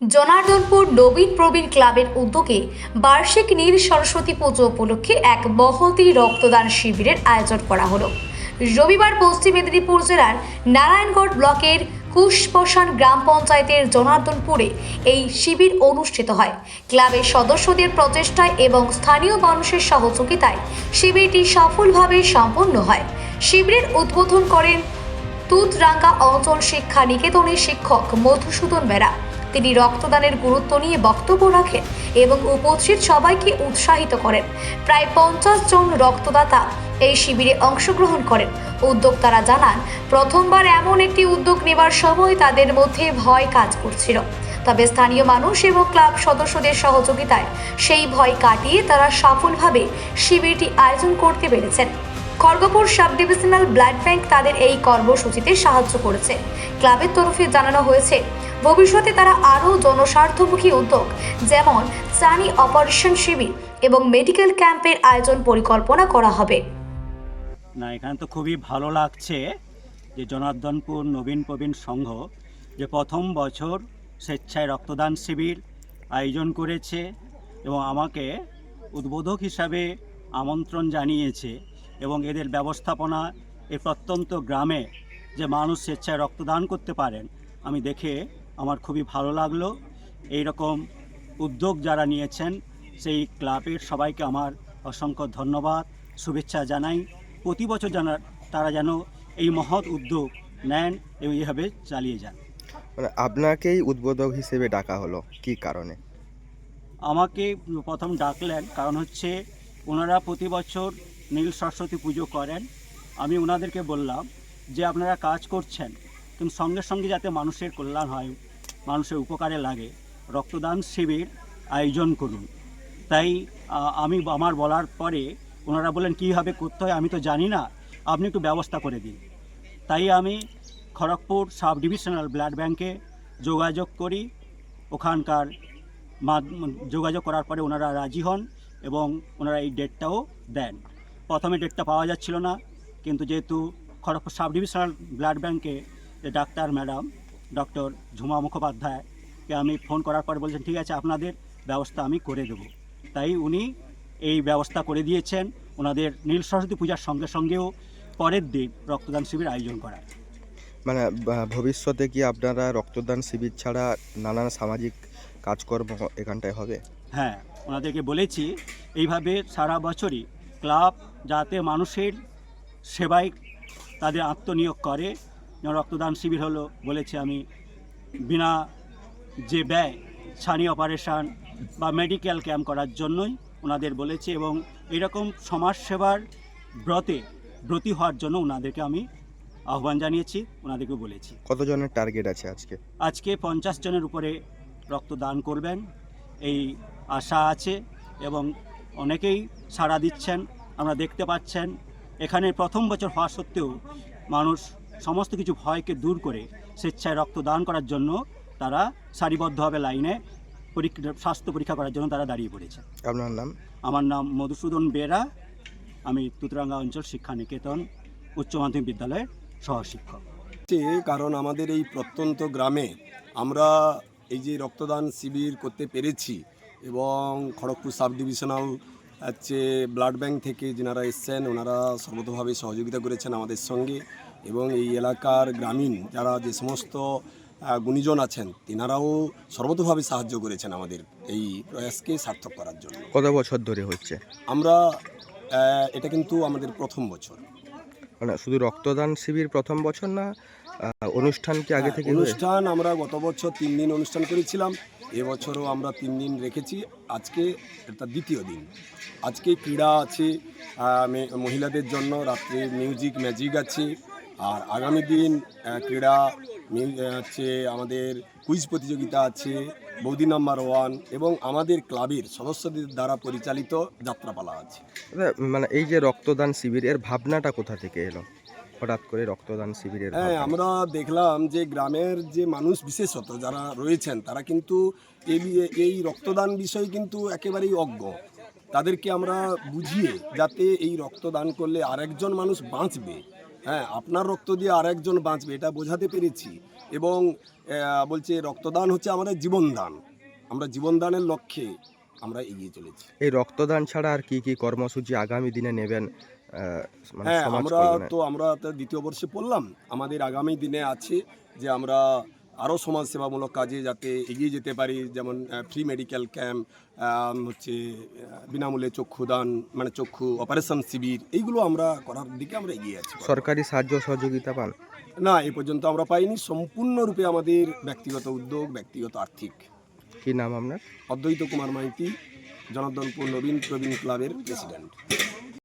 জনার্দনপুর নবীন প্রবীণ ক্লাবের উদ্যোগে বার্ষিক নীল সরস্বতী পুজো উপলক্ষে এক মহতী রক্তদান শিবিরের আয়োজন করা হলো। রবিবার পশ্চিম মেদিনীপুর জেলার নারায়ণগড় ব্লকের কুশপশান গ্রাম পঞ্চায়েতের জনার্দনপুরে এই শিবির অনুষ্ঠিত হয়। ক্লাবের সদস্যদের প্রচেষ্টায় এবং স্থানীয় মানুষের সহযোগিতায় শিবিরটি সফলভাবে সম্পন্ন হয়। শিবিরের উদ্বোধন করেন তুতরাঙ্গা অঞ্চল শিক্ষা নিকেতনের শিক্ষক মধুসূদন বেরা। তিনি রক্তদানের গুরুত্ব নিয়ে বক্তব্য রাখেন এবং উপস্থিত সবাইকে উৎসাহিত করেন। প্রায় 50 জন রক্তদাতা এই শিবিরে অংশগ্রহণ করেন। উদ্যোক্তারা জানান, প্রথমবার এমন একটি উদ্যোগ নেওয়ার সময় তাদের মধ্যে ভয় কাজ করছিল, তবে স্থানীয় মানুষ এবং ক্লাব সদস্যদের সহযোগিতায় সেই ভয় কাটিয়ে তারা সফলভাবে শিবিরটি আয়োজন করতে পেরেছেন। Kharagpur sub divisional blood bank তাদের এই কর্মসূচিতে সাহায্য করেছে। ক্লাবের তরফে জানানো হয়েছে, ভবিষ্যতে তারা আরও জনস্বার্থমুখী উদ্যোগ যেমন ত্রাণী অপারেশন শিবির এবং মেডিকেল ক্যাম্পের আয়োজন পরিকল্পনা করা হবে। না, এখানে তো খুবই ভালো লাগছে যে জনার্দনপুর নবীন প্রবীণ সংঘ যে প্রথম বছর স্বেচ্ছায় রক্তদান শিবির আয়োজন করেছে এবং আমাকে উদ্বোধক হিসাবে আমন্ত্রণ জানিয়েছে এবং এদের ব্যবস্থাপনা এই প্রত্যন্ত গ্রামে যে মানুষ স্বেচ্ছায় রক্তদান করতে পারেন আমি দেখে আমার খুবই ভালো লাগলো। এই রকম উদ্যোগ যারা নিয়েছেন সেই ক্লাবের সবাইকে আমার অসংখ্য ধন্যবাদ, শুভেচ্ছা জানাই। প্রতি বছর তারা যেন এই মহৎ উদ্যোগ নেন এবং এইভাবে চালিয়ে যান। মানে আপনাকেই উদ্বোধক হিসেবে ডাকা হলো কি কারণে? আমাকে প্রথম ডাকলেন কারণ হচ্ছে ওনারা প্রতি বছর নীল সরস্বতী পুজো করেন। আমি ওনাদেরকে বললাম যে আপনারা কাজ করছেন কিন্তু সঙ্গে সঙ্গে যাতে মানুষের কল্যাণ হয়, মানুষের উপকারে লাগে, রক্তদান শিবির আয়োজন করুন। তাই আমি আমার বলার পরে ওনারা বললেন কীভাবে করতে হয় আমি তো জানি না, আপনি একটু ব্যবস্থা করে দিন। তাই আমি খড়গপুর সাব ডিভিশনাল ব্লাড ব্যাংকে যোগাযোগ করি। ওখানকার যোগাযোগ করার পরে ওনারা রাজি হন এবং ওনারা এই ডেটটাও দেন। প্রথমে ডেটটা পাওয়া যাচ্ছিল না, কিন্তু যেহেতু খড়গপুর সাব ডিভিশনাল ব্লাড ব্যাংকে যে ডাক্তার ম্যাডাম ডক্টর ঝুমা মুখোপাধ্যায়কে আমি ফোন করার পরে বলছেন ঠিক আছে আপনাদের ব্যবস্থা আমি করে দেব। তাই উনি এই ব্যবস্থা করে দিয়েছেন। ওনাদের নীল সরস্বতী পূজার সঙ্গে সঙ্গেও পরের দিন রক্তদান শিবির আয়োজন করা। মানে ভবিষ্যতে কি আপনারা রক্তদান শিবির ছাড়া নানান সামাজিক কাজকর্ম এখানটায় হবে? হ্যাঁ, ওনাদেরকে বলেছি এইভাবে সারা বছরই ক্লাব যাতে মানুষের সেবায় তাদের আত্মনিয়োগ করে। যেমন রক্তদান শিবির হলো, বলেছি আমি বিনা যে ব্যয় ছানি অপারেশান বা মেডিকেল ক্যাম্প করার জন্যই ওনাদের বলেছি এবং এরকম সমাজসেবার ব্রতী হওয়ার জন্য ওনাদেরকে আমি আহ্বান জানিয়েছি, ওনাদেরকে বলেছি। কতজনের টার্গেট আছে আজকে 50 জনের উপরে রক্তদান করবেন এই আশা আছে এবং অনেকেই সাড়া দিচ্ছেন। আমরা দেখতে পাচ্ছেন এখানে প্রথম বছর হওয়া সত্ত্বেও মানুষ সমস্ত কিছু ভয়কে দূর করে স্বেচ্ছায় রক্তদান করার জন্য তারা সারিবদ্ধভাবে লাইনে স্বাস্থ্য পরীক্ষা করার জন্য তারা দাঁড়িয়ে পড়েছে। আপনার নাম? আমার নাম মধুসূদন বেরা, আমি তুতরাঙ্গা অঞ্চল শিক্ষা নিকেতন উচ্চ মাধ্যমিক বিদ্যালয়ের সহশিক্ষক। কারণ আমাদের এই প্রত্যন্ত গ্রামে আমরা এই যে রক্তদান শিবির করতে পেরেছি এবং Kharagpur sub divisional blood bank থেকে যিনারা এসছেন ওনারা সর্বতোভাবে সহযোগিতা করেছেন আমাদের সঙ্গে এবং এই এলাকার গ্রামীণ যারা যে সমস্ত গুণীজন আছেন তিনারাও সর্বতোভাবে সাহায্য করেছেন আমাদের এই প্রয়াসকে সার্থক করার জন্য। কত বছর ধরে হচ্ছে? আমরা এটা কিন্তু আমাদের প্রথম বছর। মানে শুধু রক্তদান শিবির প্রথম বছর না, অনুষ্ঠান কি আগে থেকে? অনুষ্ঠান আমরা গত বছর 3 দিন অনুষ্ঠান করেছিলাম, এবছরও আমরা 3 দিন রেখেছি। আজকে এটা দ্বিতীয় দিন। আজকে ক্রীড়া আছে মহিলাদের জন্য, রাত্রে মিউজিক ম্যাজিক আছে, আর আগামী দিন ক্রীড়া হচ্ছে আমাদের কুইজ প্রতিযোগিতা আছে, বৌদি নাম্বার 1 এবং আমাদের ক্লাবের সদস্যদের দ্বারা পরিচালিত যাত্রাপালা আছে। মানে এই যে রক্তদান শিবির এর ভাবনাটা কোথা থেকে এলো হঠাৎ করে রক্তদান শিবিরের? হ্যাঁ, আমরা দেখলাম যে গ্রামের যে মানুষ বিশেষত যারা রয়েছেন তারা কিন্তু এই রক্তদান বিষয়ে কিন্তু একেবারেই অজ্ঞ। তাদেরকে আমরা বুঝিয়ে যাতে এই রক্তদান করলে আরেকজন মানুষ বাঁচবে হ্যাঁ, আপনার রক্ত দিয়ে আরেকজন বাঁচবে এটা বোঝাতে পেরেছি। এবং বলছে রক্তদান হচ্ছে আমাদের জীবনদান। আমরা জীবনদানের লক্ষ্যে আমরা এগিয়ে চলেছি। এই রক্তদান ছাড়া আর কি কি কর্মসূচি আগামী দিনে নেবেন? মানে হ্যাঁ, সমাজ আমরা কল্যাণে। তো দ্বিতীয় বর্ষে পড়লাম। আমাদের আগামী দিনে আছে যে আমরা আরও সমাজসেবামূলক কাজে যাতে এগিয়ে যেতে পারি, যেমন ফ্রি মেডিকেল ক্যাম্প, হচ্ছে বিনামূল্যে চক্ষুদান, মানে চক্ষু অপারেশন শিবির, এইগুলো আমরা করার দিকে আমরা এগিয়ে আছি। সরকারি সাহায্য সহযোগিতা পান? না, এ পর্যন্ত আমরা পাইনি। সম্পূর্ণরূপে আমাদের ব্যক্তিগত উদ্যোগ, ব্যক্তিগত আর্থিক। কি নাম আপনার? অদ্বৈত কুমার মাইতি, জনার্দনপুর নবীন প্রবীণ ক্লাবের প্রেসিডেন্ট।